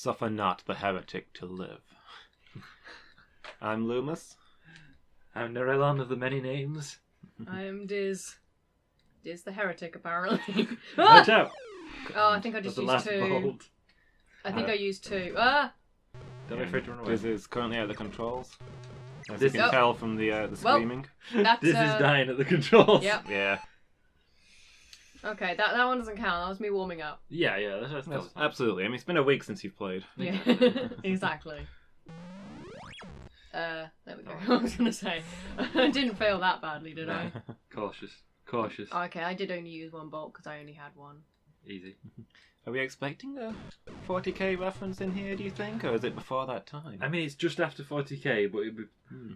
Suffer not the heretic to live. I'm Loomis. I'm Narelon of the many names. I am Diz. Diz the heretic, apparently. Watch out! Oh, I think I just That's the used last 2. bolt. I think I used 2. Ah! Don't be afraid to run away. Diz is currently at the controls. As Diz you can is- tell from the screaming. That's, This is dying at the controls. Yep. Yeah. Okay, that one doesn't count. That was me warming up. Yeah, that's Yes, absolutely. I mean, it's been a week since you've played. Yeah, exactly. There we go. I was gonna say, I didn't fail that badly, did I? Cautious. Okay, I did only use 1 bolt because I only had 1. Easy. Are we expecting a 40k reference in here, do you think? Or is it before that time? I mean, it's just after 40k, but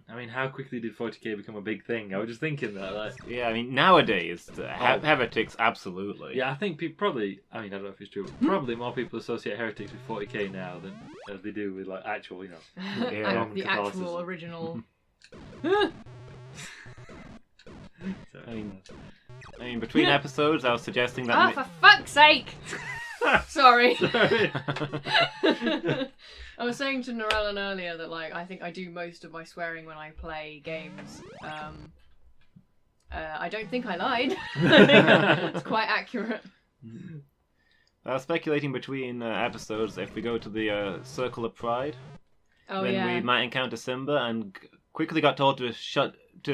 I mean, how quickly did 40k become a big thing? I was just thinking that. Like, Yeah, I mean, nowadays, heretics, absolutely. yeah, I think people probably. I mean, I don't know if it's true. But probably more people associate heretics with 40k now than as they do with like actual, Yeah. Roman The Catholicism. actual original. So, I mean, between episodes, I was suggesting that... Ah, for fuck's sake! Sorry. Sorry. I was saying to Narellan earlier that I think I do most of my swearing when I play games. I don't think I lied. It's quite accurate. I was speculating between episodes, if we go to the Circle of Pride, Oh then yeah. we might encounter Simba, and quickly got told to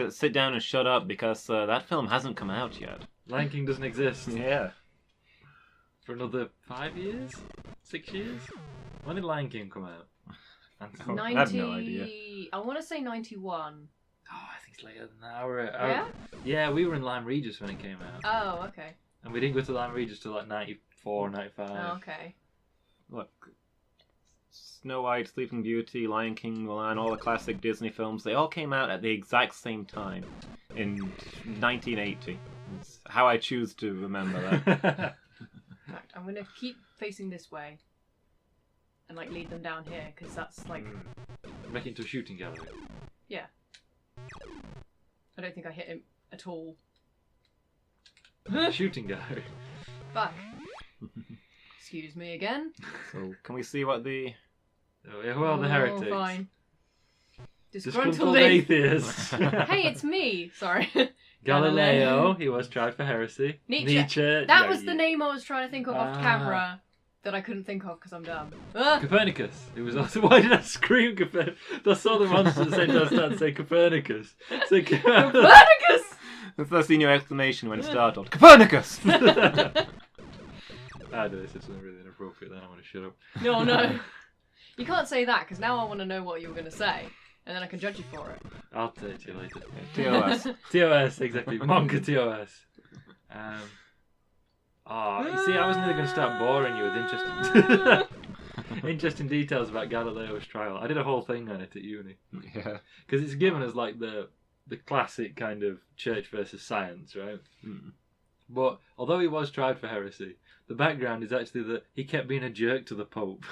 sit down and shut up because that film hasn't come out yet. Lion King doesn't exist Yeah. for another 5 years, 6 years. When did Lion King come out? Oh, 90... I have no idea. I want to say 91. Oh, I think it's later than that. Yeah? Yeah, we were in Lyme Regis when it came out. Oh, okay. And we didn't go to Lyme Regis till like 94, 95. Oh, okay. Look, Snow White, Sleeping Beauty, Lion King, Mulan, all the classic Disney films, they all came out at the exact same time in 1980. It's how I choose to remember that. Right, I'm gonna keep facing this way. And lead them down here, because that's Make it into a shooting gallery. yeah. I don't think I hit him at all. Shooting gallery. Fuck. Excuse me again. So, can we see what the... Oh, yeah, well, the heretics. Fine. Disgruntled atheists. Hey, it's me. Sorry. Galileo, he was tried for heresy. Nietzsche. That was the name I was trying to think of off camera that I couldn't think of because I'm dumb. Copernicus. It was also. Why did I scream Copernicus? I saw the monster at the same time I started saying Copernicus. So, Copernicus! That's the your explanation when startled. Copernicus! I know this is something really inappropriate. Then I want to shut up. No. You can't say that because now I want to know what you were going to say. And then I can judge you for it. I'll tell it to you later. TOS. TOS, exactly. Monka TOS. You see, I was nearly going to start boring you with interesting details about Galileo's trial. I did a whole thing on it at uni. Yeah. Because it's given as like the classic kind of church versus science, right? Mm. But although he was tried for heresy, the background is actually that he kept being a jerk to the Pope.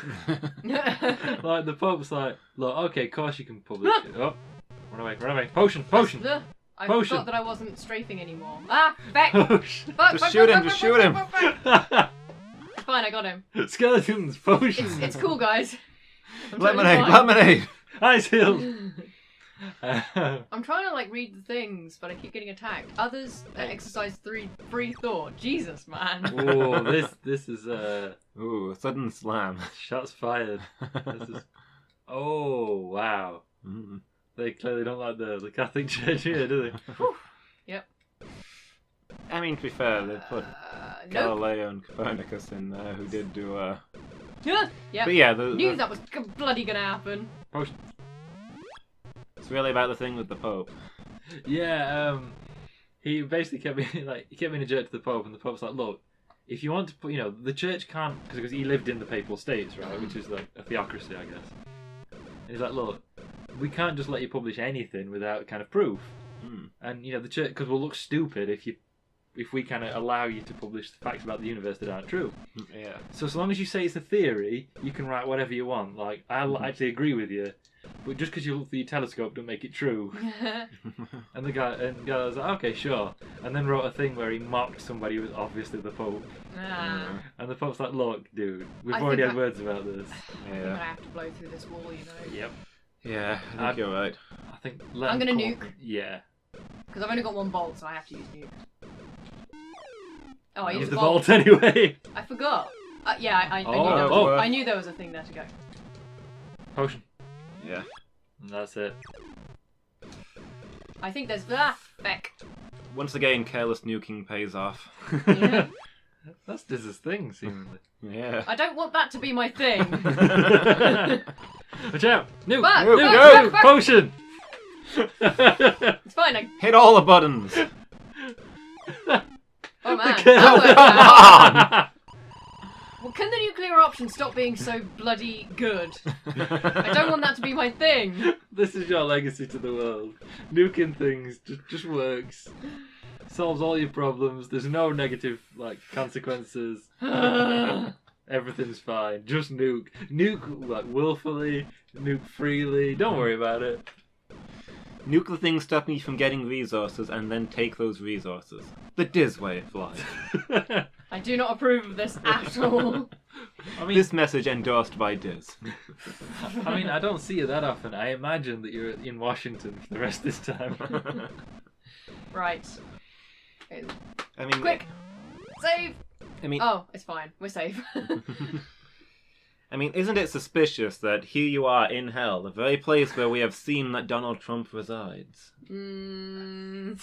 Like, the Pope's like, look, okay, of course you can publish it. Oh, run away. Potion! I Potion. forgot that I wasn't strafing anymore. Ah, back! Potion! Just shoot him, just shoot him. It's fine, I got him. Skeletons! Potion! It's cool, guys. I'm totally Lemonade, fine. lemonade! Ice Hill! I'm trying to read the things, but I keep getting attacked. Others exercise free thought. Jesus, man. Oh, this is Ooh, sudden slam. shots fired. This is. Oh wow! Mm. They clearly don't like the Catholic Church here, do they? Yep. I mean, to be fair, they put Nope. Galileo and Copernicus in there who did do... Yep. But yeah, Knew that was bloody gonna happen. Potion. it's really about the thing with the Pope. Yeah, he basically kept being a jerk to the Pope, and the Pope's like, look, if you want to put, the Church can't, because he lived in the Papal States, right, which is like a theocracy, I guess. And he's like, look, we can't just let you publish anything without kind of proof. Mm. And the Church, because we'll look stupid if we kind of allow you to publish the facts about the universe that aren't true. Yeah. So long as you say it's a theory, you can write whatever you want. Like, I'll actually agree with you, but just because you look through your telescope don't make it true. And the guy was like, okay, sure. And then wrote a thing where he mocked somebody who was obviously the Pope. And the Pope's like, look, dude, we've already had words about this. I think I have to blow through this wall, you know. Yep. Yeah, I think you're right. I think I'm gonna nuke. Yeah. Because I've only got one bolt, so I have to use nuke. Oh, I Use used the bolt. vault anyway. I forgot. Yeah, I knew there was a thing there to go. Potion. Yeah. And that's it. I think there's feck. Once again, careless nuking pays off. Yeah. That's Diz's thing, seemingly. Yeah. I don't want that to be my thing. Watch out! Nuke! Back, Nuke! back, Go! back. Potion! It's fine. Hit all the buttons! Oh man. Come That worked out. Well, can the nuclear option stop being so bloody good? I don't want that to be my thing. This is your legacy to the world. Nuking things just works. Solves all your problems. There's no negative consequences. Everything's fine. Just nuke. Nuke willfully. Nuke freely. Don't worry about it. Nuke the thing stopping you from getting resources and then take those resources. The Diz way of life. I do not approve of this at all. I mean, This message endorsed by Diz. I mean, I don't see it that often. I imagine that you're in Washington for the rest of this time. Right. I mean, Quick! Save! I mean, Oh, it's fine. We're safe. I mean, isn't it suspicious that here you are in hell, the very place where we have seen that Donald Trump resides? I'm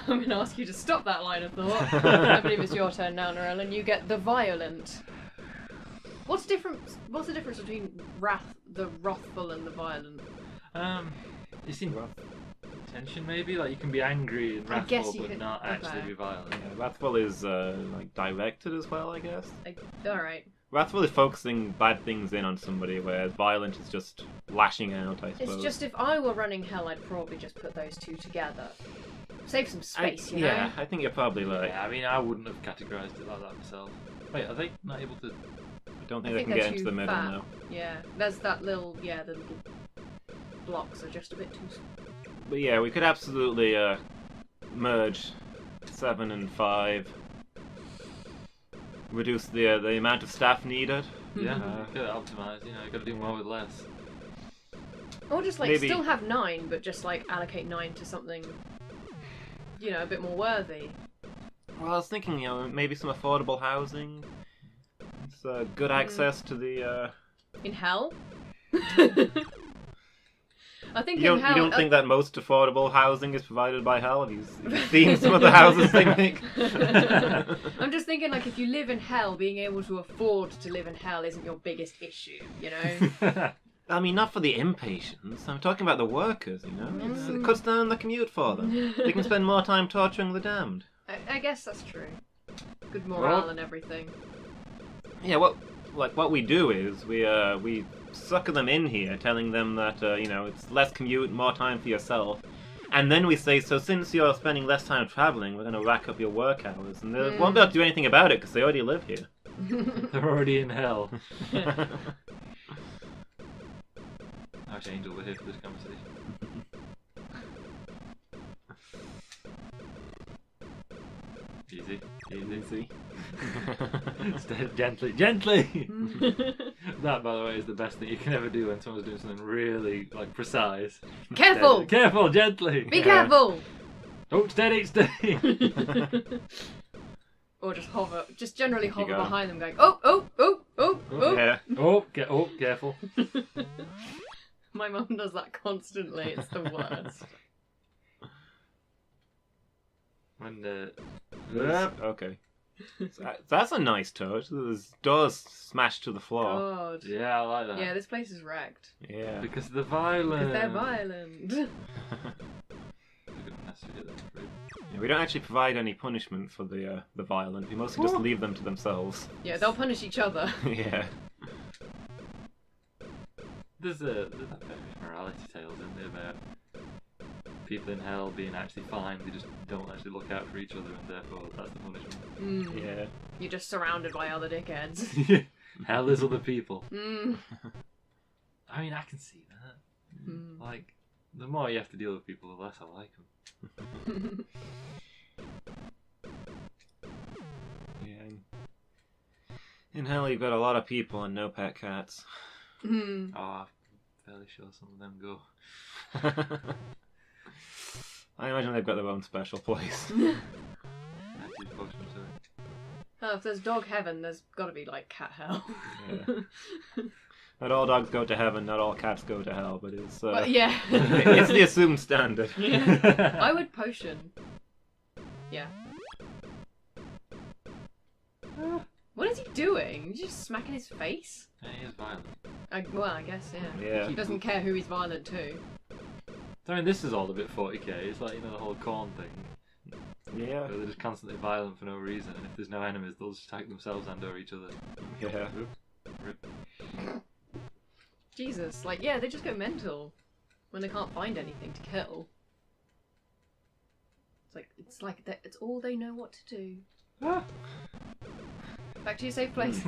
going to ask you to stop that line of thought. I believe it's your turn now, Narelle, you get the violent. What's the difference between the wrathful and the violent? You seem rough. Tension, maybe? Like, you can be angry and I guess wrathful, you but can- not actually okay. be violent. Yeah, Wrathful is directed as well, I guess. Alright. Wrathful is focusing bad things in on somebody, whereas violent is just lashing out, I suppose. It's just if I were running hell, I'd probably just put those two together. Save some space, you know? Yeah, I think you're probably right. Yeah, I mean, I wouldn't have categorised it like that myself. Wait, are they not able to... I don't think I they think can they're get into too the middle fat. now. Yeah, there's that little, the little blocks are just a bit too small. But yeah, we could absolutely merge 7 and 5. Reduce the amount of staff needed. Yeah, get it optimised, you know, you gotta do more with less. Or just Maybe- still have 9, but just allocate 9 to something, a bit more worthy. Well, I was thinking, maybe some affordable housing. It's good access to the. In hell? I think You in hell. don't think that most affordable housing is provided by hell? Have you seen some of the houses they make? I'm just thinking, if you live in hell, being able to afford to live in hell isn't your biggest issue, you know? I mean, not for the impatients. I'm talking about the workers, It cuts down the commute for them. They can spend more time torturing the damned. I guess that's true. Good morale and everything. Yeah, what we do is we sucker them in here, telling them that it's less commute, more time for yourself, and then we say, so since you're spending less time traveling, we're going to rack up your work hours, and they won't be able to do anything about it because they already live here. They're already in hell. I wish Angel were here for this conversation. Easy. Easy. Gently. That, by the way, is the best thing you can ever do when someone's doing something really precise. Careful! Careful, gently. Be careful! Oh, steady. Or just hover, just generally Keep you hover going. behind them, going, oh. Yeah. Careful. My mum does that constantly. It's the worst. When Okay. That's a nice touch. There's doors smashed to the floor. God. yeah, I like that. Yeah, this place is wrecked. Yeah. Because they're violent. Because they're violent. Yeah, we don't actually provide any punishment for the violent. We mostly just leave them to themselves. Yeah, they'll punish each other. Yeah. There's that bit of morality tales in there about people in hell being actually fine. They just don't actually look out for each other, and therefore that's the punishment. Yeah. You're just surrounded by other dickheads. Hell is other people. Mm. I mean, I can see that. Like, the more you have to deal with people, the less I like them. Yeah. In hell, you've got a lot of people and no pet cats. Oh, I'm fairly sure some of them go. I imagine they've got their own special place. Actually, potions are... Oh, if there's dog heaven, there's got to be like cat hell. Yeah. Not all dogs go to heaven, not all cats go to hell, but it's But yeah. it's the assumed standard. Yeah. I would potion. Yeah. What is he doing? He's just smacking his face? Yeah, he is violent. Well, I guess, yeah. Yeah. He doesn't care who he's violent to. I mean, this is all a bit 40k. It's like, you know, the whole corn thing. Yeah. Where they're just constantly violent for no reason, and if there's no enemies, they'll just attack themselves and or each other. Yeah. Rip. Jesus, like, yeah, they just go mental when they can't find anything to kill. It's like it's all they know what to do. Ah. Back to your safe place.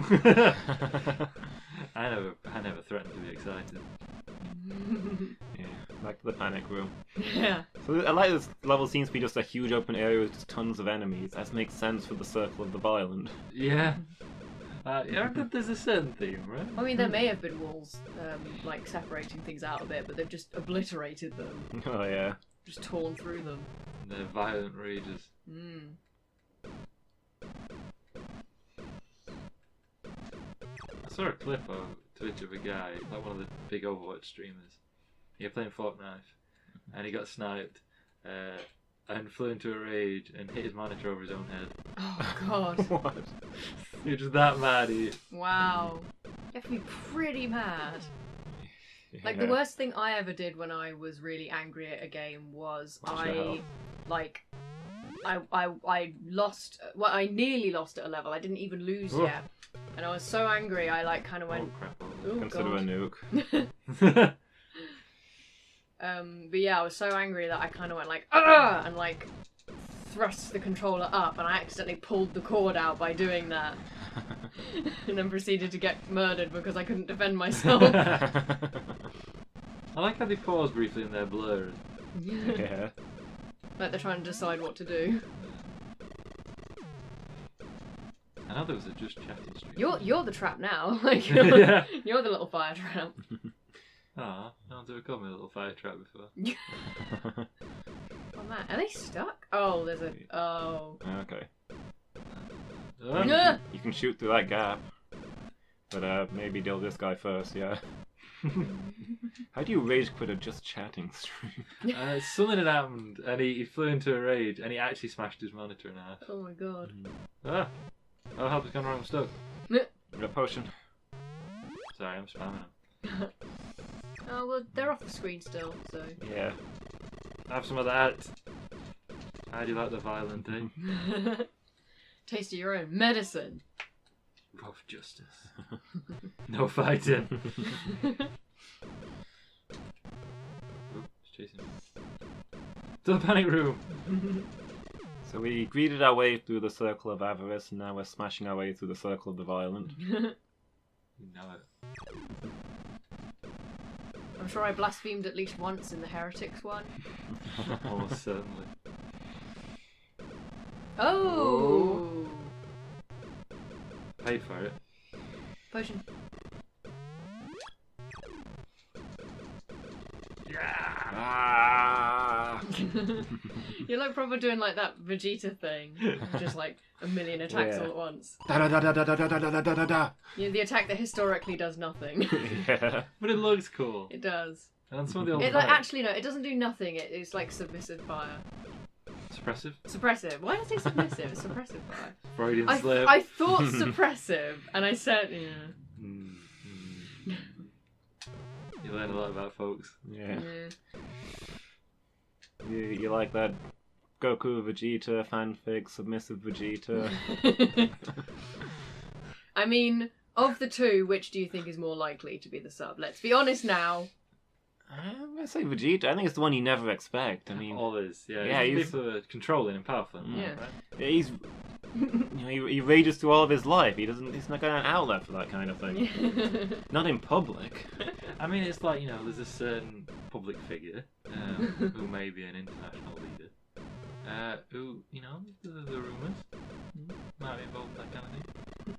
I never threatened to be excited. Yeah. Back to the panic room. Yeah. So I like this level seems to be just a huge open area with just tons of enemies. That makes sense for the Circle of the Violent. Yeah. Yeah, there's a certain theme, right? I mean, there may have been walls, like, separating things out a bit, but they've just obliterated them. Oh yeah. Just torn through them. They're violent rages. I saw a clip on Twitch of a guy, like one of the big Overwatch streamers. He was playing Fortnite, and he got sniped, and flew into a rage and hit his monitor over his own head. Oh, God. What? He was just that mad. Wow. You have to be pretty mad. Like, the worst thing I ever did when I was really angry at a game was I lost, well, I nearly lost at a level. I didn't even lose yet. And I was so angry, I, like, kind of went, Oh crap. oh, Consider God. a nuke. But yeah, I was so angry that I kind of went like, ah, and like thrust the controller up, and I accidentally pulled the cord out by doing that, and then proceeded to get murdered because I couldn't defend myself. I like how they pause briefly in their blur. Yeah. Like they're trying to decide what to do. I know there was a just chatting stream. You're the trap now. Like you're, Yeah. you're the little fire trap. Ah, no one's ever called me a little fire trap before. Oh man, are they stuck? Oh, there's a Okay. Oh. Yeah. You can shoot through that gap. But maybe deal this guy first, yeah. How do you rage quit a just chatting stream? Something had happened, and he flew into a rage, and he actually smashed his monitor in half. Oh my God. Ah! Oh, help, it's gone wrong, I'm stuck. Got a potion. Sorry, I'm spamming him. Oh well, they're off the screen still, so. Yeah. Have some of that. How do you like the violent, eh? Taste of your own medicine. Rough justice. No fighting. Oop, it's chasing me. To the panic room. So we greeted our way through the Circle of Avarice, and now we're smashing our way through the Circle of the Violent. You know it. I'm sure I blasphemed at least once in the Heretics one. Almost certainly. Oh! Paid for it. Potion. Yeah! Ah! You're like proper doing like that Vegeta thing. Just like a million attacks all at once. Da da da da da da da da da da da. You know, the attack that historically does nothing. Yeah. But it looks cool. It does. And some of the old It like actually no, it doesn't do nothing. It's like submissive fire. Suppressive? Suppressive. Why did I say submissive? It's suppressive fire. Freudian I slip. thought suppressive, and I said yeah. You learn a lot about folks. Yeah. Yeah. You like that Goku Vegeta fanfic, submissive Vegeta? I mean, of the two, which do you think is more likely to be the sub? Let's be honest now. I'm gonna say Vegeta. I think it's the one you never expect. I mean, Always, yeah. Yeah, He's he's- for controlling and powerful. Yeah. Right? he's he rages through all of his life. He's not got an outlet for that kind of thing. Not in public. I mean, it's like, you know, there's a certain public figure who may be an international leader. Who, you know, the rumours might be involved in that kind of thing.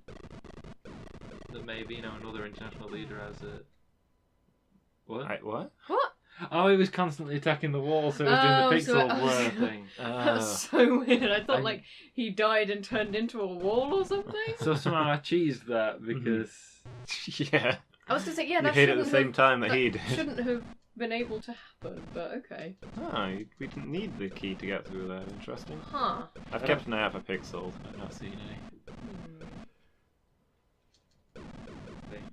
That maybe, you know, another international leader has a... What? What? What? Oh, he was constantly attacking the wall, so he was doing the pixel blur thing. That's so weird. I thought like he died and turned into a wall or something. So somehow I cheesed that because... Yeah. I was gonna say, yeah, You that hit at shouldn't the same have, time that he did. shouldn't have been able to happen, but okay. Oh, we didn't need the key to get through there. Interesting. Huh. I've kept an eye out for pixels. I've not seen any.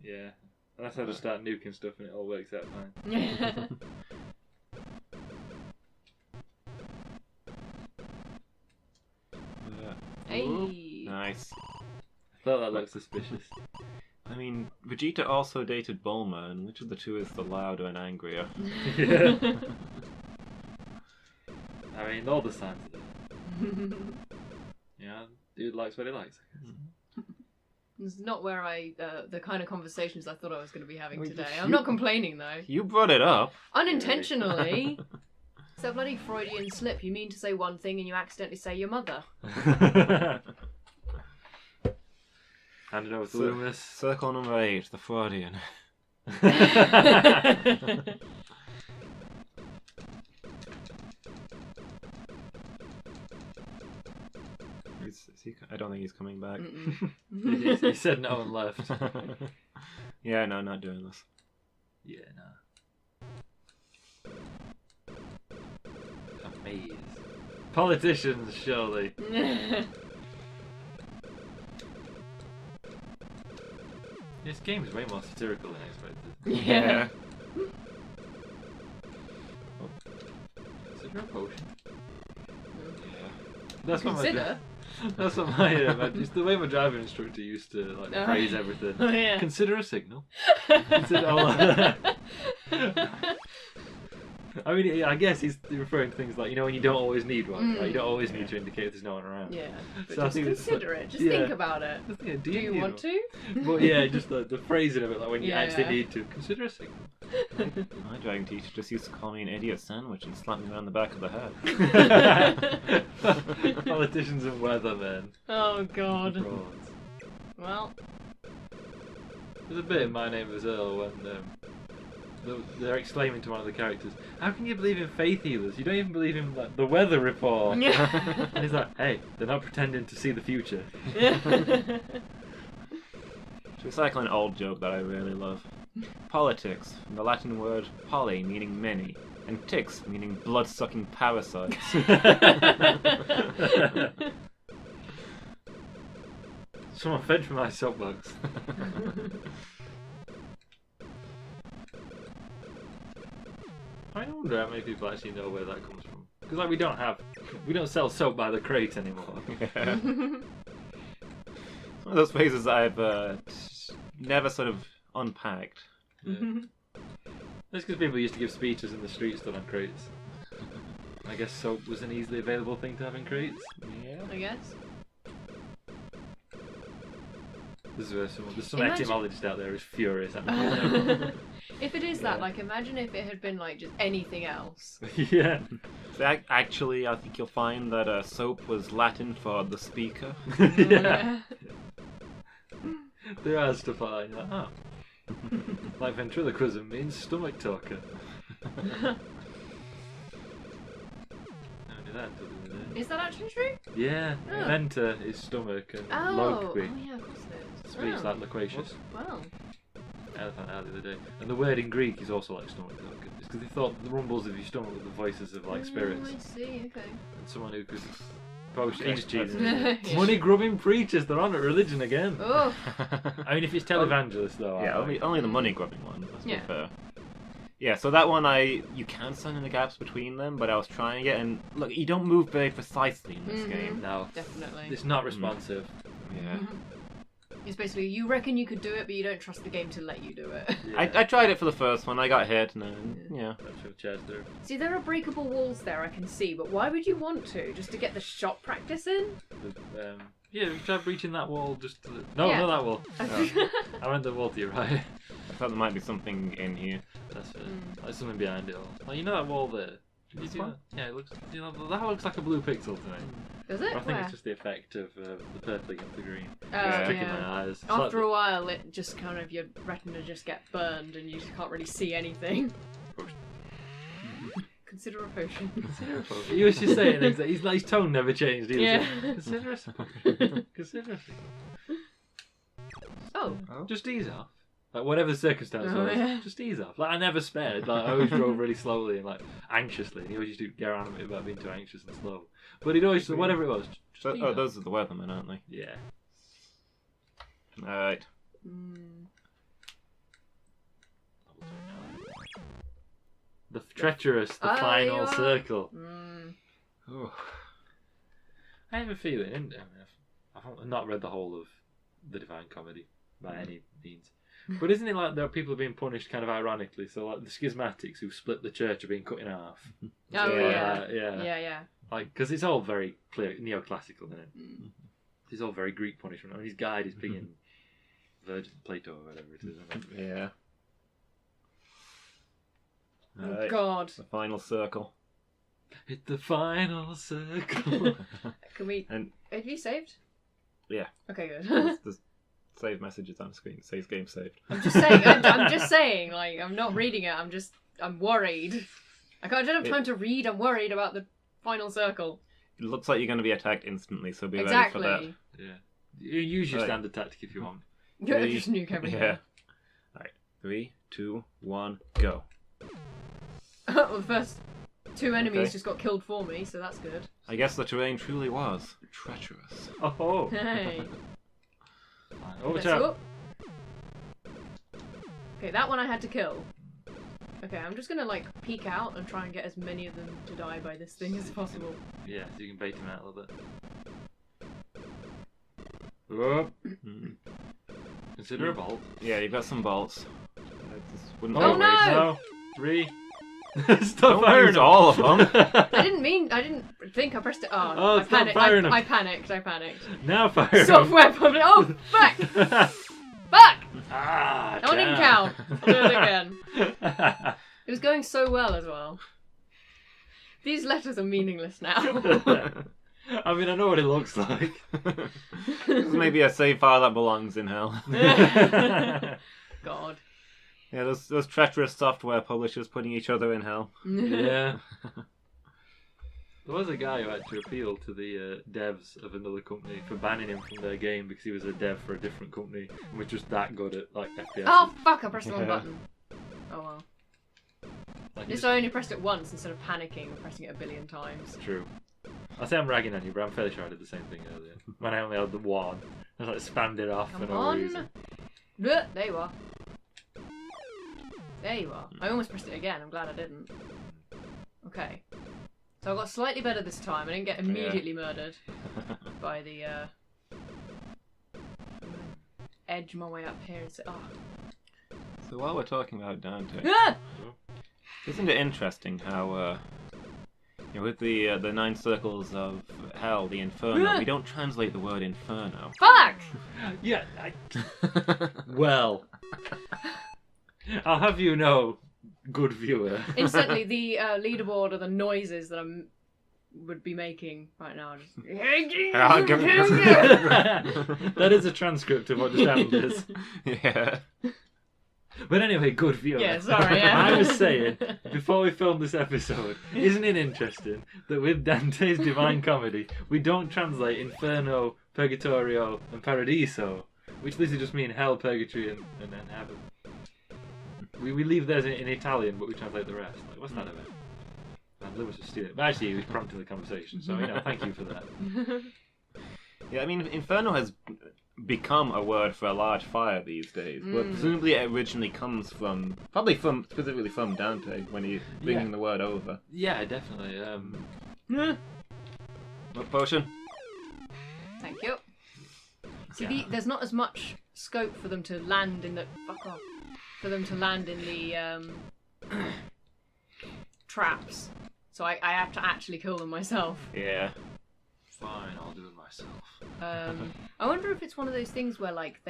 Yeah. Unless I just start nuking stuff and it all works out fine. Hey. Nice. I thought that looked suspicious. I mean, Vegeta also dated Bulma, and which of the two is the louder and angrier? Yeah. I mean, all the signs of it. Yeah, dude likes what he likes, I guess. It's not where the kind of conversations I thought I was going to be having Well, today. you- I'm not complaining though. You brought it up. Unintentionally. It's a bloody Freudian slip. You mean to say one thing and you accidentally say your mother. Hand it over to Loomis. Circle number 8, the Freudian. I don't think he's coming back. He said no and left. Yeah, no, not doing this. Yeah, no. A maze. Politicians, surely. This game is way more satirical than I expected. Yeah. Consider a potion. Yeah. That's what Consider? That's what my just the way my driving instructor used to like phrase everything. Oh, yeah. Consider a signal. Consider I mean, yeah, I guess he's referring to things like, you know, when you don't always need one, right? You don't always need to indicate there's no one around. Yeah, but So I just think it's consider it. Just yeah. think about it. Yeah, Do you want to? But yeah, just the phrasing of it, like when you Yeah. actually need to consider a signal. My driving teacher just used to call me an idiot sandwich and slap me around the back of the head. Politicians and weathermen. Oh god. Frauds. Well, There's a bit in My Name is Earl when they're exclaiming to one of the characters, "How can you believe in faith healers? You don't even believe in like, the weather report." And he's like, "Hey, they're not pretending to see the future." To recycle an old joke that I really love. Politics, from the Latin word poly, meaning many, and ticks, meaning blood-sucking parasites. Someone fed from my soapbox. I wonder how many people actually know where that comes from. Because like we don't sell soap by the crate anymore. Yeah. One of those phrases I've never sort of unpacked. Yeah. That's because people used to give speeches in the streets done on crates. I guess soap was an easily available thing to have in crates. Yeah. I guess. There's some Imagine- etymologist out there who's furious at me. If it is Yeah. that, like, imagine if it had been like just anything else. Yeah. So actually, I think you'll find that soap was Latin for the speaker. Yeah. There are stuff like that. You're like, oh. Like ventriloquism means stomach talker. I knew that until the other day. Is that actually true? Yeah, Oh. venter is stomach and Oh, loquy yeah, of course it is. speaks Oh. like loquacious. Wow. I found out the other day. And the word in Greek is also like stomach talker. It's because they thought the rumbles of your stomach were the voices of like spirits. Oh, I see. Okay. And someone who could post he just cheated. Yeah. Money grubbing preachers, they're on at religion again. Oh. I mean, if it's televangelists though. Yeah, I only the money grubbing one. Let's be Yeah. fair. Yeah, so that one you can sign in the gaps between them, but I was trying it, and look, you don't move very precisely in this Mhm. game. No, Definitely. it's not responsive. Yeah. It's basically you reckon you could do it, but you don't trust the game to let you do it. I tried it for the first one, I got hit, and then, yeah. That's what chairs do. See, there are breakable walls there, I can see, but why would you want to? Just to get the shot practice in? Yeah, we tried breaching that wall just to... No, Yeah. not that wall. No. I meant the wall to your right. thought there might be something in here. That's it. There's something behind it all. Oh, you know that wall there? Did you see that? Yeah, it looks. You know, that looks like a blue pixel to me. Does it? I think Where? it's just the effect of the purple against the green. Oh, It's tricking yeah. my eyes. It's After like a while, it just kind of your retina just get burned and you just can't really see anything. Consider a potion. He was just saying things that his tone never changed either. Yeah. Consider a potion. Consider a thing. Oh. Just ease off. Like whatever the circumstance Oh, was, yeah. just ease off. Like I never spared. Like I always drove really slowly and like anxiously. And he always used to get around a bit about being too anxious and slow. But he'd always whatever it was. Just ease off. Those are the weathermen, aren't they? Yeah. Alright. The treacherous, the Oh, final you are. circle. Oh. I have a feeling. I mean, I've not read the whole of the Divine Comedy by any means. But isn't it like there are people being punished kind of ironically? So like the schismatics who split the church are being cut in half. Oh, yeah. Yeah. Like because it's all very clear neoclassical, isn't it? It's all very Greek punishment. I mean, his guide is big in Virgin Plato or whatever it is. Isn't it? Yeah. Oh, Alright. God. The final circle. Hit the final circle. Can we... And Have you saved? Yeah. Okay, good. the save messages on screen. It says game saved. I'm just saying, I'm just saying, like, I'm not reading it, I'm worried. I don't have time to read, I'm worried about the final circle. It looks like you're going to be attacked instantly, so be Exactly. ready for that. Yeah. You use your Right. standard tactic if you want. You gotta just nuke everything. Yeah. Alright. 3, 2, 1, go. Well, the first two enemies Okay. just got killed for me, so that's good. I guess the terrain truly was treacherous. Oh. Hey. Oh, watch Let's out. go. Okay, that one I had to kill. Okay, I'm just gonna like peek out and try and get as many of them to die by this thing as possible. Yeah, so you can bait him out a little bit. Oh. Consider a bolt. Yeah, you've got some bolts. I just wouldn't Oh, waste- no! No! 3. Stop Don't firing use them. all of them. I didn't think I pressed it. Oh, Oh, I stop panicked. firing 'em. I panicked. Now fire Software public. Oh, fuck! them. Fuck! Ah, That one didn't count. I'll do it again. It was going so well as well. These letters are meaningless now. I mean, I know what it looks like. This is maybe a save file that belongs in hell. God. Yeah, those treacherous software publishers putting each other in hell. Yeah. There was a guy who had to appeal to the devs of another company for banning him from their game because he was a dev for a different company and was just that good at like FPS. Oh fuck! I pressed the wrong Yeah. button. Oh well. Like, At least I only pressed it once instead of panicking and pressing it a billion times. True. I say I'm ragging on you, but I'm fairly sure I did the same thing earlier. When I only had the one, I was like spammed it off for Come no on. reason. Bleh, there you are. There you are. I almost pressed it again. I'm glad I didn't. Okay. So I got slightly better this time. I didn't get immediately murdered by the edge my way up here and say, oh. So while we're talking about Dante, Ah! isn't it interesting how, with the 9 circles of hell, the Inferno, we don't translate the word Inferno. Fuck! Yeah. Well, I'll have you know, good viewer. Instantly, the leaderboard are the noises that I would be making right now. Just... That is a transcript of what the sound is. Yeah. But anyway, good viewer. Yeah, sorry, yeah. I was saying, before we filmed this episode, isn't it interesting that with Dante's Divine Comedy, we don't translate Inferno, Purgatorio, and Paradiso, which literally just mean hell, purgatory, and heaven. We leave theirs in Italian, but we translate the rest. Like, what's that about? And Lewis was stealing it. But actually, he was prompting the conversation, so, thank you for that. Yeah, I mean, Inferno has become a word for a large fire these days, but presumably it originally comes from, specifically from Dante, when he's bringing the word over. Yeah, definitely. What potion? Thank you. See, there's not as much scope for them to land in the... Fuck off. For them to land in the traps. So I have to actually kill them myself. Yeah. Fine, I'll do it myself. myself. I wonder if it's one of those things where like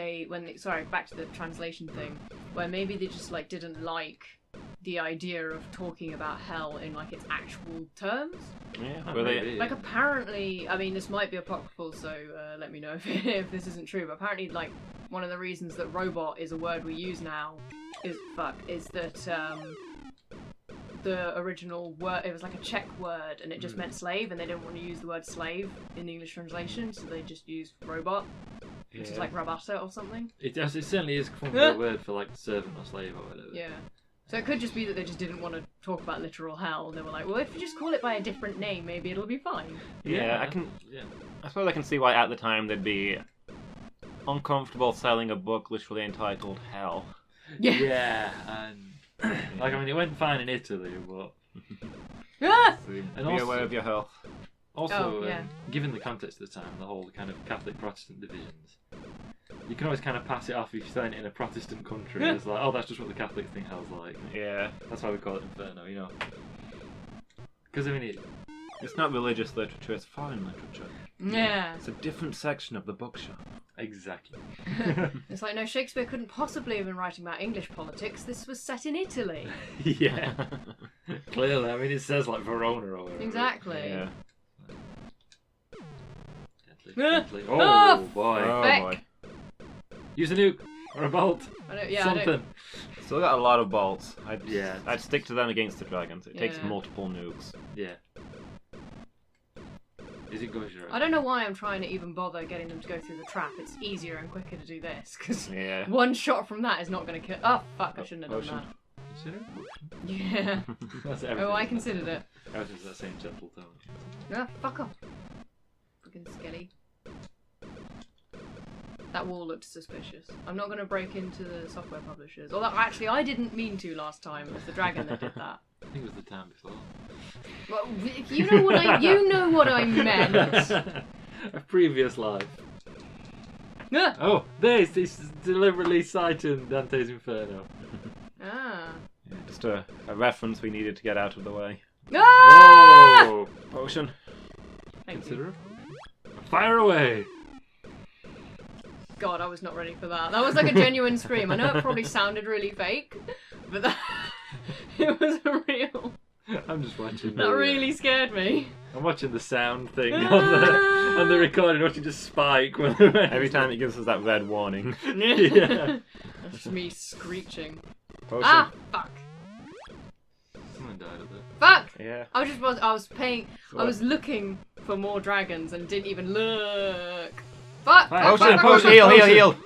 sorry, back to the translation thing, where maybe they just like didn't like the idea of talking about hell in like its actual terms. Yeah, Like apparently, I mean, this might be apocryphal, so let me know if this isn't true. But apparently, like one of the reasons that robot is a word we use now is that the original word, it was like a Czech word, and it just meant slave, and they didn't want to use the word slave in the English translation, so they just used robot, which is like rabata or something. It certainly is a word for like servant or slave or whatever. Yeah. So it could just be that they just didn't want to talk about literal hell. They were like, well, if you just call it by a different name, maybe it'll be fine. Yeah, I suppose I can see why at the time they'd be uncomfortable selling a book literally entitled Hell. Yeah. Yeah, and like I mean, it went fine in Italy, but Ah! So be also- aware of your health. also, yeah. Given the context of the time, the whole kind of Catholic Protestant divisions, you can always kind of pass it off if you're selling it in a Protestant country. It's like, oh, that's just what the Catholics think hell's like. Yeah. That's why we call it Inferno, you know. Because I mean, It's not religious literature, it's foreign literature. Yeah. It's a different section of the bookshop. exactly. It's like, no, Shakespeare couldn't possibly have been writing about English politics. This was set in Italy. Yeah. Clearly, I mean, it says like Verona or whatever. Exactly. Yeah. Gently. Oh, Oh, boy. Oh Beck. boy. Use a nuke or a bolt. Something. Still got a lot of bolts. Yeah. I'd stick to them against the dragons. It takes Yeah. multiple nukes. Yeah. Is it Gojira? I don't know why I'm trying to even bother getting them to go through the trap. It's easier and quicker to do this, because Yeah. one shot from that is not going to kill... Oh, fuck, I shouldn't have Potion. done Consider it? that. Yeah. That's everything. Oh, I considered it. Everything's that same gentle tone. Ah, fuck off. Fucking skelly. That wall looked suspicious. I'm not going to break into the software publishers. Although, actually, I didn't mean to last time. It was the dragon that did that. I think it was the time before. Well, you know what I meant. A previous life. Ah! Oh, this is deliberately citing Dante's Inferno. Ah. Yeah, just a reference we needed to get out of the way. Ah! Oh! Potion. Thank you. Consider it. Fire away! God, I was not ready for that. That was like a genuine scream. I know it probably sounded really fake, but that it was real. I'm just watching. That really scared me. I'm watching the sound thing on the recording, watching just spike when Every time it gives us that red warning. Yeah. That's just me screeching. Potion. Ah, fuck. Someone died up there. Fuck! Yeah. I was looking for more dragons and didn't even look. Fuck! Fire. Fuck, fuck, Potion. fuck, fuck. Heal.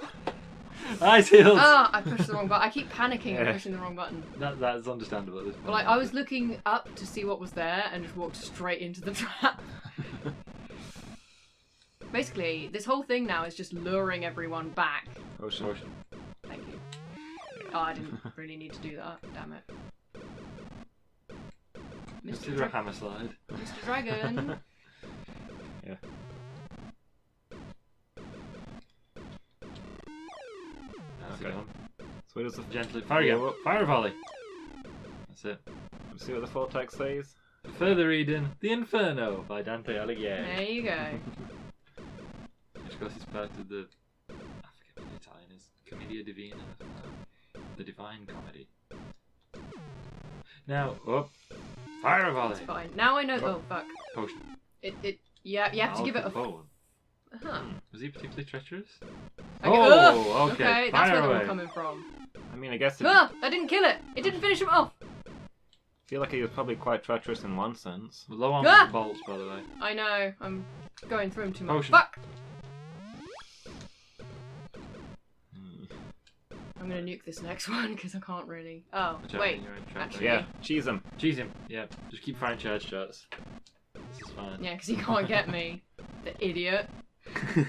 Ice heals! Ah, I pushed the wrong button. I keep panicking and Yeah. pushing the wrong button. That's understandable at this point. But like, I was looking up to see what was there and just walked straight into the trap. Basically, this whole thing now is just luring everyone back. Potion. Thank you. Oh, I didn't really need to do that. Damn it. Consider a hammer slide. Mr. Dragon. Yeah. How's Okay. it going? So where does the Gently. Fire again. Fire volley. That's it. Let's see what the full text says? Further reading, The Inferno by Dante Alighieri. There you go. Which of course is part of the, I forget what the Italian is, Commedia Divina, the Divine Comedy. Now, fire volley. It's fine. Now I know. Oh, fuck. Potion. Yeah, you have to give it a. Bone. Huh. Was he particularly treacherous? Okay. Oh, okay. Okay, that's Fire where they away. were coming from. I mean, I guess it, Ah, that didn't kill it. It didn't finish him off. I feel like he was probably quite treacherous in one sense. We're low on Ah! bolts, by the way. I know. I'm going through him too much. Potion. Fuck. Hmm. I'm gonna nuke this next one because I can't really. Oh, Watch out wait. when you're in trap. actually- Yeah, cheese him. Cheese him. Yeah, just keep firing charge shots. This is fine. Yeah, because he can't get me. The idiot.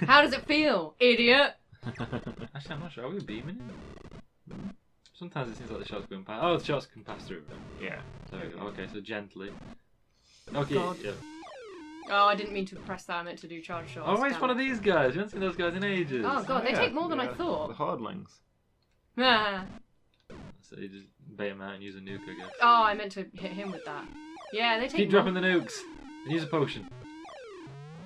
How does it feel, idiot? Actually, I'm not sure. Are we beaming him? Sometimes it seems like the shot's going past. Oh, the shots can pass through. Yeah. There we go. Okay, so gently. Okay, God. yeah. Oh, I didn't mean to press that. I meant to do charge shots. Oh, it's Damn one of it. these guys. We haven't seen those guys in ages. Oh god, they Yeah, take more than I yeah, thought. The hordlings. Ah. So you just bait him out and use a nuke, I guess. Oh, I meant to hit him with that. Yeah, they take Keep more. dropping the nukes. And use a potion.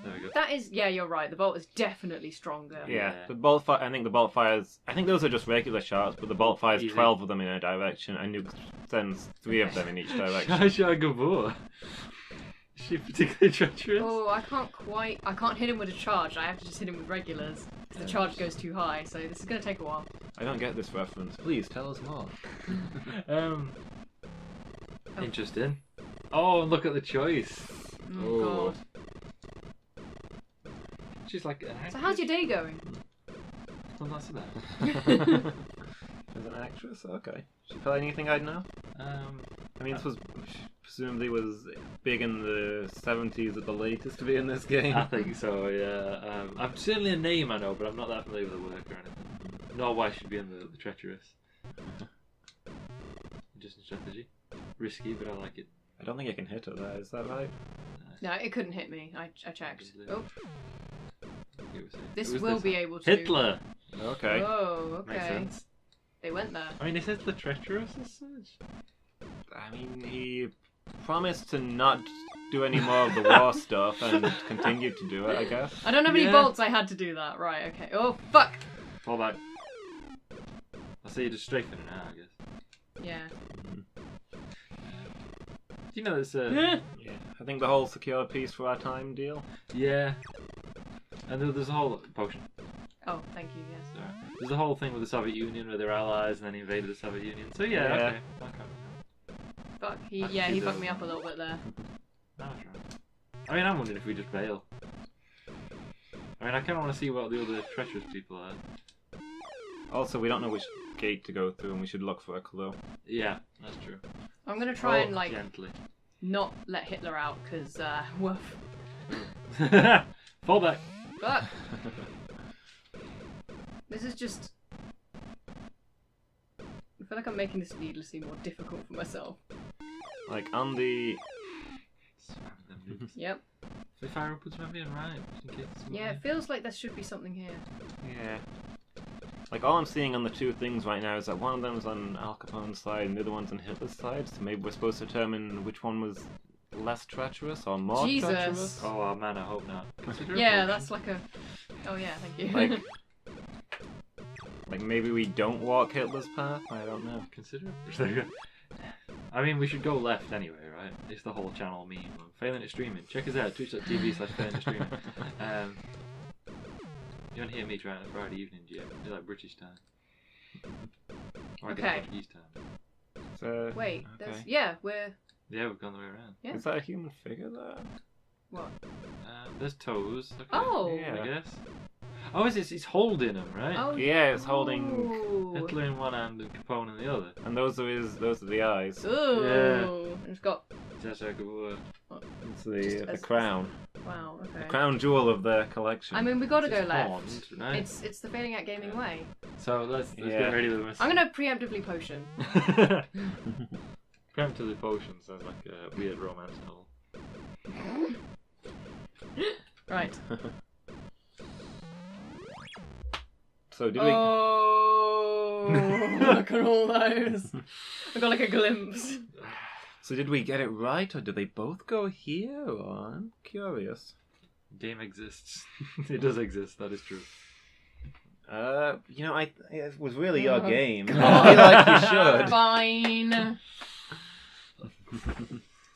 There we go. That is, yeah, you're right. The bolt is definitely stronger. Yeah, Yeah. the bolt fire. I think the bolt fires. I think those are just regular shots, but the bolt fires Easy. 12 of them in a direction, and Nuke sends 3 of them in each direction. Shasha Gabor. Is she particularly treacherous? Oh, I can't hit him with a charge. I have to just hit him with regulars. 'Cause the charge goes too high, so this is going to take a while. I don't get this reference. Please tell us more. Interesting. Oh, look at the choice. Oh, God. She's like an actress. So how's your day going? Well, not so bad. As an actress, okay. She play anything I'd know? I mean, this was presumably was big in the 70s at the latest to be in this game. I think so, yeah. I'm certainly a name I know, but I'm not that familiar with the work or anything. Nor why she'd be in the treacherous. Just in strategy. Risky, but I like it. I don't think I can hit her there, is that right? No, it couldn't hit me. I checked. Oh, this Who's will this? be able to. Hitler! Okay. Oh, Makes okay. sense. They went there. I mean, is Hitler treacherous as such? I mean, he promised to not do any more of the war stuff and continued to do it, I guess. I don't have any Yeah. bolts. I had to do that. Right. Okay. Oh, fuck. Fall back. I see you just strafing it now, I guess. Yeah. Do you know there's Yeah, I think the whole secure peace for our time deal. Yeah. And there's a whole potion. Oh, thank you. Yes. Sorry. There's a whole thing with the Soviet Union where they're allies and then he invaded the Soviet Union. So yeah, Yeah. okay. Fuck. He, I can yeah, see he the- fucked me up a little bit there. That's right. I mean, I'm wondering if we just bail. I mean, I kind of want to see what the other treacherous people are. Also, we don't know which gate to go through, and we should look for a clue. Yeah, that's true. I'm gonna try Oh, and like gently. not let Hitler out because woof. Fall back. Fuck. This is just. I feel like I'm making this needlessly more difficult for myself. Like, on the... Spam them nukes. Yep. If we fire upwards, maybe and right, just in case it's Yeah, it feels like there should be something here. Yeah. Like, all I'm seeing on the two things right now is that one of them's on Al Capone's side and the other one's on Hitler's side, so maybe we're supposed to determine which one was less treacherous or more Jesus. treacherous. Oh man, I hope not. Consider a Yeah, potion. that's like a. Oh yeah, thank you. Like maybe we don't walk Hitler's path? I don't know. Consider it. I mean, we should go left anyway, right? It's the whole channel meme. Failing at streaming. Check us out, twitch.tv/failing at streaming. You don't hear me trying on a Friday evening, do you? Do like British time. Or I guess Okay. Portuguese time. So, Wait, okay. there's. Yeah, we're. Yeah, we've gone the way around. Yeah. Is that a human figure there? What? There's toes. Okay. Oh! Yeah. I guess. Oh, it's holding him, right? Oh, Yeah, it's holding... Ooh. Hitler in one hand and Capone in the other. And those are the eyes. Ooh. Yeah. And it's got. That's like a It's Just the as- crown. Wow, okay. The crown jewel of their collection. I mean, we gotta go it's left. horned, right? It's the failing at gaming way. So let's Yeah. get ready with this. I'm gonna preemptively potion. Preemptively potion sounds like a weird romance novel. Right. So did we... Oh, look at all those. I got like a glimpse. So did we get it right, or did they both go here? Or... I'm curious. Game exists. It does exist. That is true. You know, it was really your Oh, game. God. I feel like you should. Fine.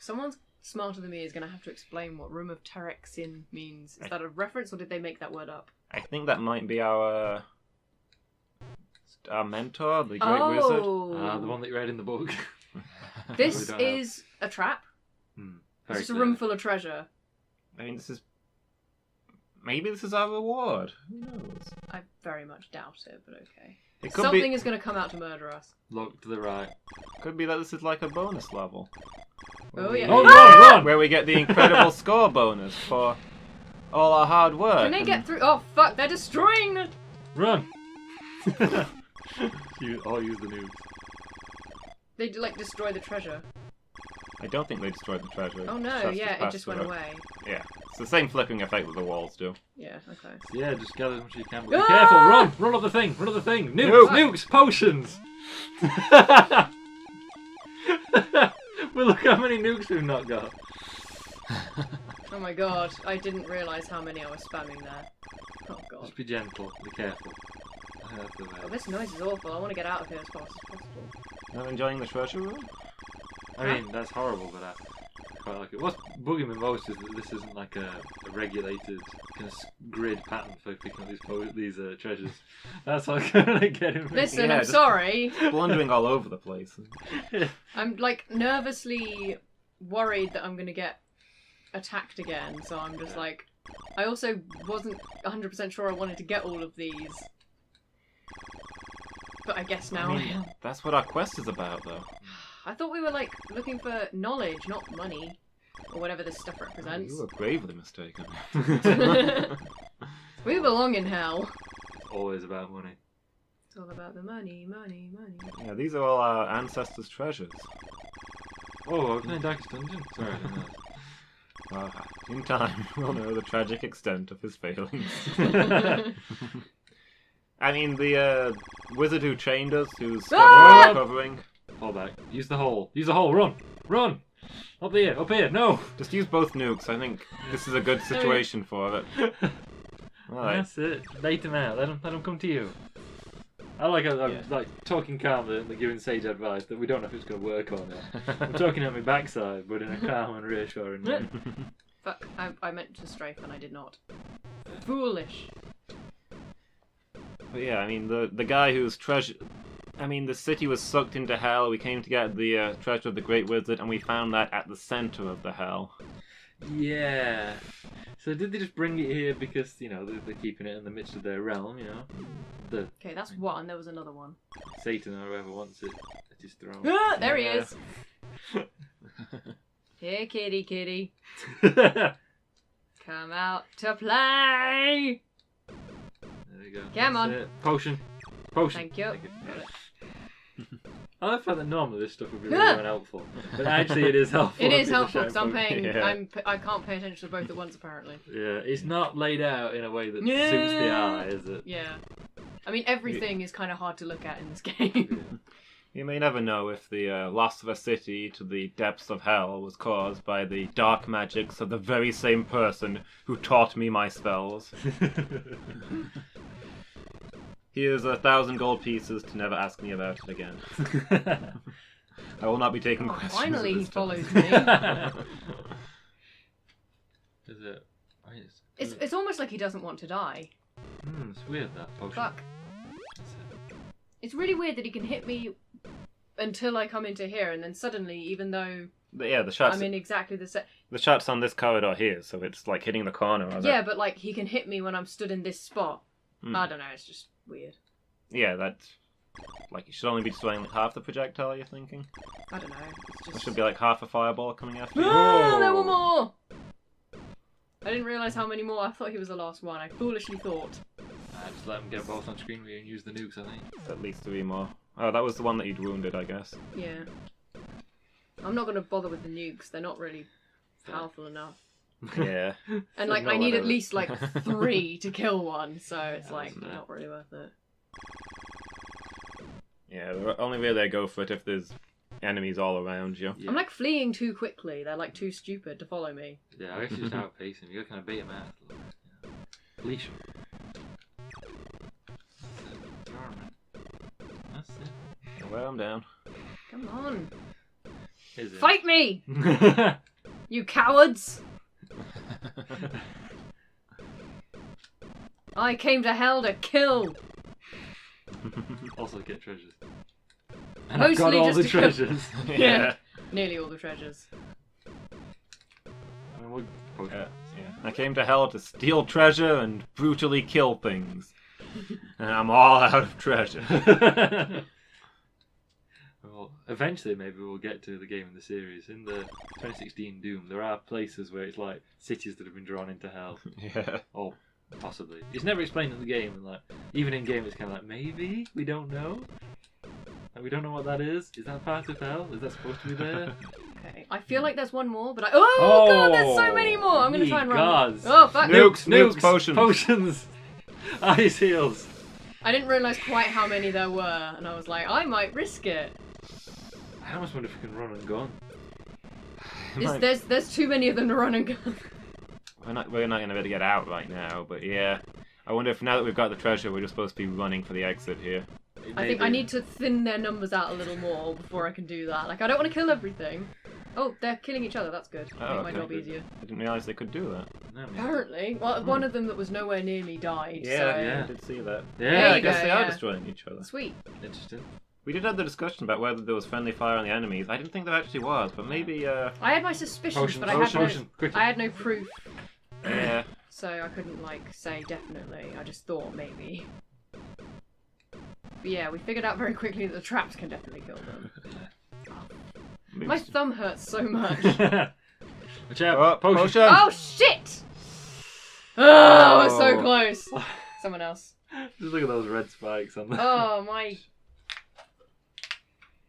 Someone's smarter than me is gonna have to explain what Room of Terexin means. Is that a reference, or did they make that word up? I think that might be our mentor, the Great Wizard. Oh, The one that you read in the book. this We don't is a trap. Very It's just a clear. room full of treasure. I mean, maybe this is our reward. Who knows? I very much doubt it, but okay. It could Something be. is gonna come out to murder us. Look to the right. Could be that this is like a bonus level. Oh, we- yeah. Oh, run! Where we get the incredible score bonus for all our hard work. Can they get through? Oh fuck! They're destroying the. Run! You all use the nukes. They like destroy the treasure. I don't think they destroyed the treasure. Oh no! Shots Yeah, it passed just went through away. Yeah, it's the same flickering effect that the walls do. Yeah. Okay. So yeah, just gather as much as you can. But be Ah! careful! Run! Run up the thing! Run up the thing! Nukes! Nuke! Nukes! Potions! Well, look how many nukes we've not got. Oh my god, I didn't realise how many I was spamming there. Oh god. Just be gentle, be careful. I think that's the way. Oh, this noise is awful. I want to get out of here as fast as possible. Not enjoying the treasure room? I mean, that's horrible, but I quite like it. What's bugging me most is that this isn't like a regulated kind of grid pattern for picking up these treasures. That's what's gonna get him. Listen, Yeah, I'm just- sorry. Blundering all over the place. I'm like nervously worried that I'm gonna get attacked again, so I'm just like. I also wasn't 100% sure I wanted to get all of these. But I guess now I am. That's what our quest is about, though. I thought we were like looking for knowledge, not money. Or whatever this stuff represents. You were gravely mistaken. We belong in hell. It's always about money. It's all about the money, money, money. Yeah, these are all our ancestors' treasures. Oh, I'm playing Darkest Dungeon. Sorry, I didn't know. Well, in time, we'll know the tragic extent of his failings. I mean, the wizard who chained us, who's Ah! recovering. Fall back. Use the hole. Use the hole. Run. Run. Up here. Up here. No. Just use both nukes. I think this is a good situation for it. Alright. That's it. Bait him out. Let him come to you. I like I'm Yeah. like talking calmly and giving sage advice that we don't know if it's going to work or not. I'm talking at my backside, but in a calm and reassuring way. Fuck, I meant to strafe and I did not. Foolish. But yeah, I mean, the guy whose treasure... I mean, the city was sucked into hell. We came to get the treasure of the Great Wizard, and we found that at the center of the hell. Yeah. So did they just bring it here because, you know, they're keeping it in the midst of their realm, you know? The Okay, that's one. There was another one. Satan or whoever wants it at his throne. Ah, there he Yeah. is. Here, kitty, kitty. Come out to play. There you go. Come That's on. it. Potion. Potion. Thank you. Got it. I like the fact that normally this stuff would be really unhelpful, but actually it is helpful. It is People helpful because I'm shout paying. Yeah. I can't pay attention to both at once apparently. Yeah, it's not laid out in a way that Yeah. suits the eye, is it? Yeah. I mean, everything is kind of hard to look at in this game. You may never know if the loss of a city to the depths of hell was caused by the dark magics of the very same person who taught me my spells. Here's 1,000 gold pieces to never ask me about it again. I will not be taking Oh, questions. finally, at he this time. follows me. Is it? I mean, It's almost like he doesn't want to die. it's weird that potion. Fuck. It's really weird that he can hit me until I come into here, and then suddenly, even though But yeah, the shot's I'm in exactly the same. the shot's on this corridor here, so it's like hitting the corner. Of Yeah, it. but like he can hit me when I'm stood in this spot. I don't know. It's just weird. Yeah, that's like you should only be destroying like half the projectile. You're thinking I don't know. It's it just. should be like half a fireball coming after you. Ah, there were more. I didn't realise how many more. I thought he was the last one. I foolishly thought. Just let them get both on screen with you and use the nukes, I think. At least 3 more. Oh, that was the one that you'd wounded, I guess. Yeah. I'm not going to bother with the nukes. They're not really powerful enough. Yeah. And like No, I need at whatever. least like 3 to kill one, so it's Yeah, like that's fair. not really worth it. Yeah, the only way they go for it if there's enemies all around you. Yeah. I'm like fleeing too quickly. They're like too stupid to follow me. Yeah, I guess you just outpace him. You gotta kind of bait him out. Leash him. That's it. Wear them down. Come on, Is it? fight me, you cowards! I came to hell to kill. Also get treasures. And I've Mostly got all just the to kill- treasures. Yeah. Nearly all the treasures. I mean, what potion? Yeah. I came to hell to steal treasure and brutally kill things. And I'm all out of treasure. Well, eventually maybe we'll get to the game in the series. In the 2016 Doom, there are places where it's like cities that have been drawn into hell. Yeah. Or possibly. It's never explained in the game, and like even in game it's kind of like, maybe? We don't know? Like, we don't know what that is? Is that part of hell? Is that supposed to be there? Okay, I feel like there's one more, but oh god, there's so many more. I'm gonna ye try and run. gods. Oh fuck! Nukes, potions. Potions! Ice heals! I didn't realise quite how many there were, and I was like, I might risk it. I almost wonder if we can run and gun. Might- There's too many of them to run and gun. We're not going to be able to get out right now, but yeah. I wonder if now that we've got the treasure, we're just supposed to be running for the exit here. I think I need to thin their numbers out a little more before I can do that. Like, I don't want to kill everything. Oh, they're killing each other. That's good. Oh, Make my job easier. I didn't realise they could do that. No, Apparently. Well, one of them that was nowhere near me died. Yeah, so... yeah, I did see that. Yeah, I guess go, they are yeah. destroying each other. Sweet. Interesting. We did have the discussion about whether there was friendly fire on the enemies. I didn't think there actually was, but maybe, I had my suspicions, Potion, but potion. I had no proof. yeah. So I couldn't, like, say definitely. I just thought maybe. But yeah, we figured out very quickly that the traps can definitely kill them. My thumb hurts so much. Watch out! Oh, Potion! Oh, shit! Oh, we're so close. Someone else. Just look at those red spikes on there. Oh, my...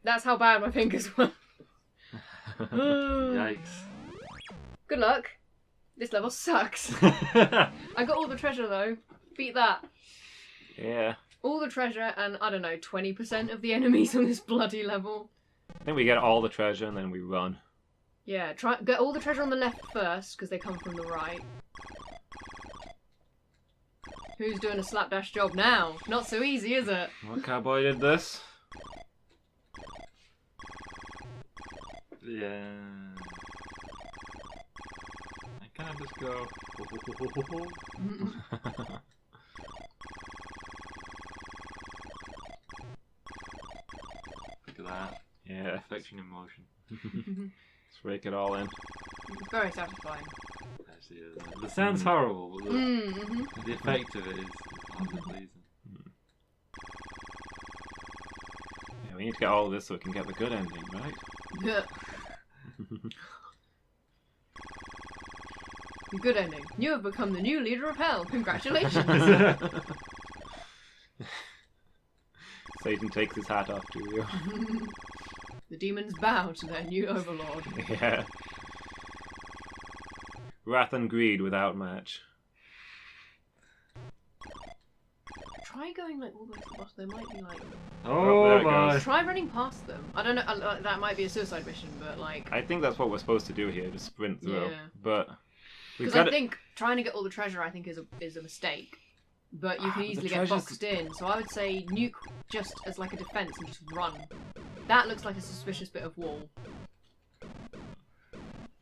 That's how bad my fingers were. Yikes. Good luck. This level sucks. I got all the treasure, though. Beat that. Yeah. All the treasure and, I don't know, 20% of the enemies on this bloody level. I think we get all the treasure and then we run. Yeah, get all the treasure on the left first, because they come from the right. Who's doing a slapdash job now? Not so easy, is it? What cowboy did this? Yeah. I can't just go. Look at that. Yeah. Affection in motion. Let's rake it all in. Very satisfying. Actually, the sound's horrible, but Mm-hmm. the effect of it is oddly pleasing. Yeah, we need to get all of this so we can get the good ending, right? Yeah. Good ending. You have become the new leader of hell. Congratulations. Satan takes his hat off to you. The demons bow to their new overlord. Yeah. Wrath and greed without match. Try going like all the way to the bottom. They might be like. Oh, there Oh it my! goes. Try running past them. I don't know. That might be a suicide mission, but like. I think that's what we're supposed to do here, just sprint through. Yeah. But we've Because got I think trying to get all the treasure, I think, is a mistake. But you can the easily get treasure's- boxed in. So I would say nuke just as like a defense and just run. That looks like a suspicious bit of wall.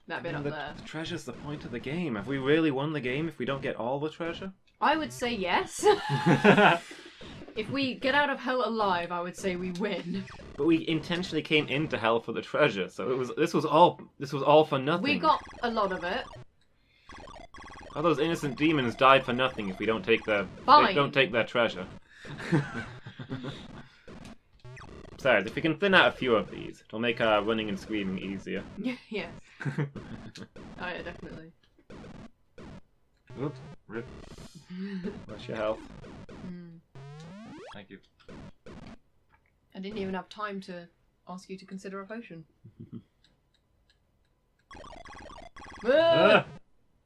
That bit up there. The treasure's the point of the game. Have we really won the game if we don't get all the treasure? I would say yes. If we get out of hell alive, I would say we win. But we intentionally came into hell for the treasure, so this was all for nothing. We got a lot of it. All those innocent demons died for nothing if we don't take their treasure. Besides, if we can thin out a few of these, it'll make our running and screaming easier. Yes. Oh yeah, definitely. Oops. Rip. What's your health? Thank you. I didn't even have time to ask you to consider a potion. Ah!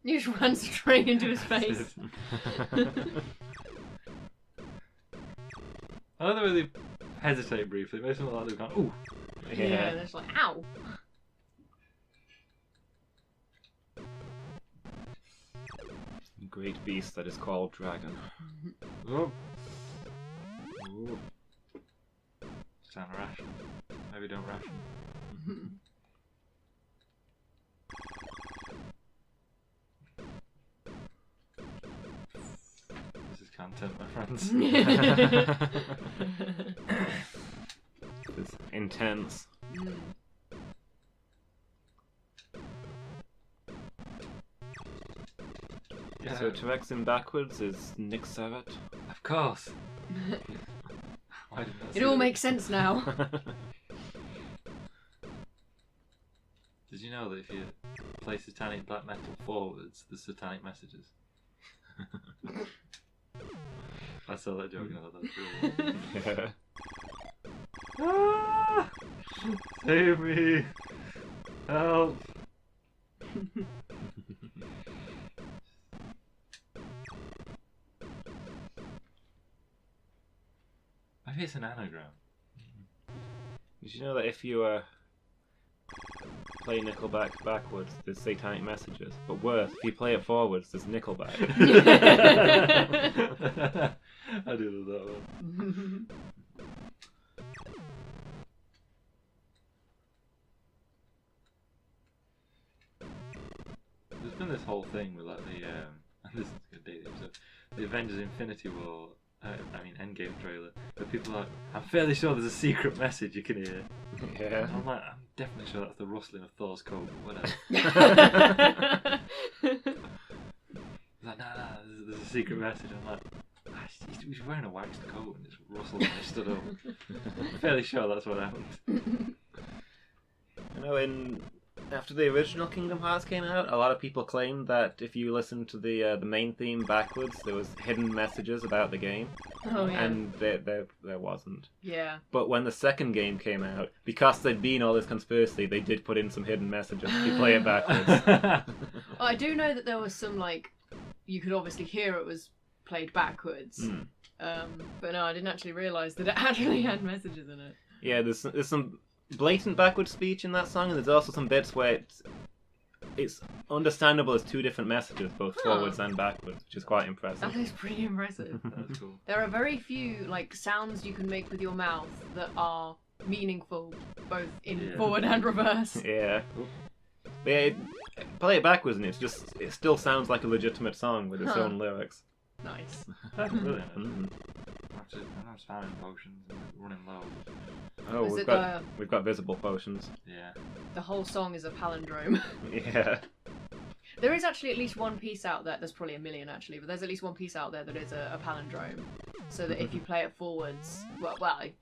You just ran straight into his face. I love the way they hesitate briefly. It makes them look like they've gone, ooh. Yeah, they're just like, ow. Great beast that is called dragon. Oh. Ooh. Sound ration. Maybe don't ration. This is content, my friends. It's intense. Yeah. So to X him backwards is Nick Servet. Of course. Why didn't I see It all that? makes sense now. Did you know that if you play satanic black metal forwards, the satanic messages? I saw that joke and I thought that was brilliant. Yeah. Ah! Save me! Help! Maybe it's an anagram. Did you know that if you play Nickelback backwards, there's satanic messages. But worse, if you play it forwards, there's Nickelback. I do love that one. There's been this whole thing with like the and this is gonna date the episode, the Avengers Infinity War, Endgame trailer, where people are like, I'm fairly sure there's a secret message you can hear. Yeah. And I'm like, I'm definitely sure that's the rustling of Thor's coat, but whatever. Like, nah, there's a secret message. I'm like, he's wearing a waxed coat and it's rustled when he stood up. I'm fairly sure that's what happened. You know, after the original Kingdom Hearts came out, a lot of people claimed that if you listened to the main theme backwards, there was hidden messages about the game, Oh yeah. and there wasn't. Yeah. But when the second game came out, because there'd been all this conspiracy, they did put in some hidden messages if you play it backwards. Well, I do know that there was some like you could obviously hear it was played backwards. But no, I didn't actually realise that it actually had messages in it. Yeah, there's some blatant backward speech in that song, and there's also some bits where it's understandable as two different messages, both forwards and backwards, which is quite impressive. That is pretty impressive. That's cool. There are very few like sounds you can make with your mouth that are meaningful, both in forward and reverse. Yeah. But play it backwards, and it still sounds like a legitimate song with its own lyrics. Nice. That's brilliant. Mm-hmm. I'm spamming potions and running low. Oh, Is we've got visible potions. Yeah. The whole song is a palindrome. Yeah. There is actually at least one piece out there. There's probably a million actually, but there's at least one piece out there that is a palindrome. So that if you play it forwards,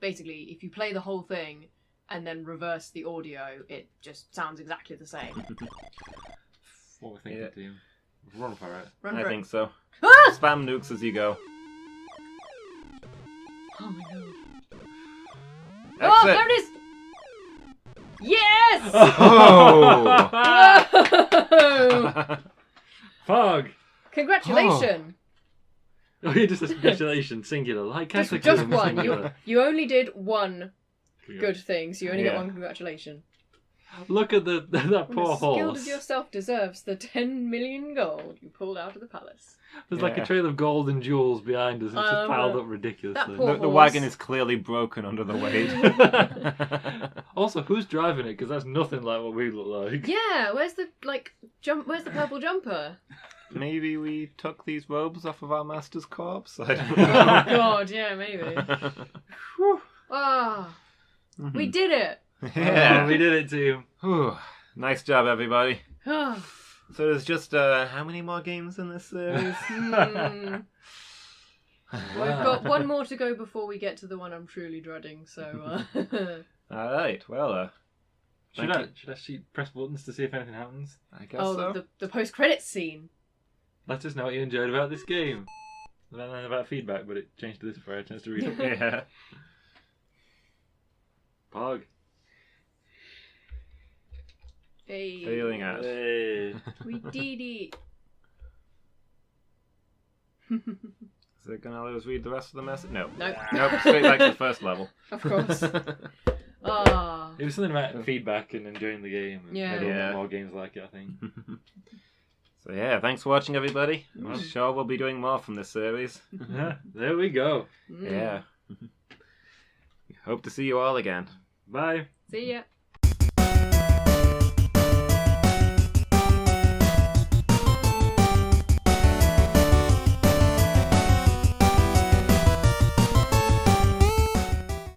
basically if you play the whole thing and then reverse the audio, it just sounds exactly the same. What we're thinking, team. Run for it. I think so. Ah! Spam nukes as you go. Oh my god. Exit. Oh, there it is! Yes! Oh! Fog! Congratulations! Oh, you just said congratulations, singular. Like Just Catacomb, one. singular. You only did one good thing, so you only get one congratulation. Look at that poor The Guild horse. of yourself deserves the 10 million gold you pulled out of the palace. There's like a trail of gold and jewels behind us, and it's just piled up ridiculously. That poor The wagon is clearly broken under the weight. Also, who's driving it? Because that's nothing like what we look like. Yeah, where's the Where's the purple jumper? Maybe we took these robes off of our master's corpse? I don't Oh know. god, yeah, maybe. Ah, we did it. Yeah. Oh, we did it, team. Whew. Nice job, everybody. Ah, So there's just how many more games in this series? We've got one more to go before we get to the one I'm truly dreading. So. All right. Well, Should I press buttons to see if anything happens? I guess Oh, so. the post-credits scene. Let us know what you enjoyed about this game. Then about feedback, but it changed to this before I had a chance to read it. Yeah. Pog. Hey. Failing out. Hey. We did it. Is it gonna let us read the rest of the message? No. Nope. Nope. Straight back to the first level. Of course. Ah. It was something about feedback and enjoying the game. And Yeah. maybe we'll Yeah. make more games like it, I think. So yeah, thanks for watching, everybody. I'm sure we'll be doing more from this series. There we go. Mm. Yeah. Hope to see you all again. Bye. See ya.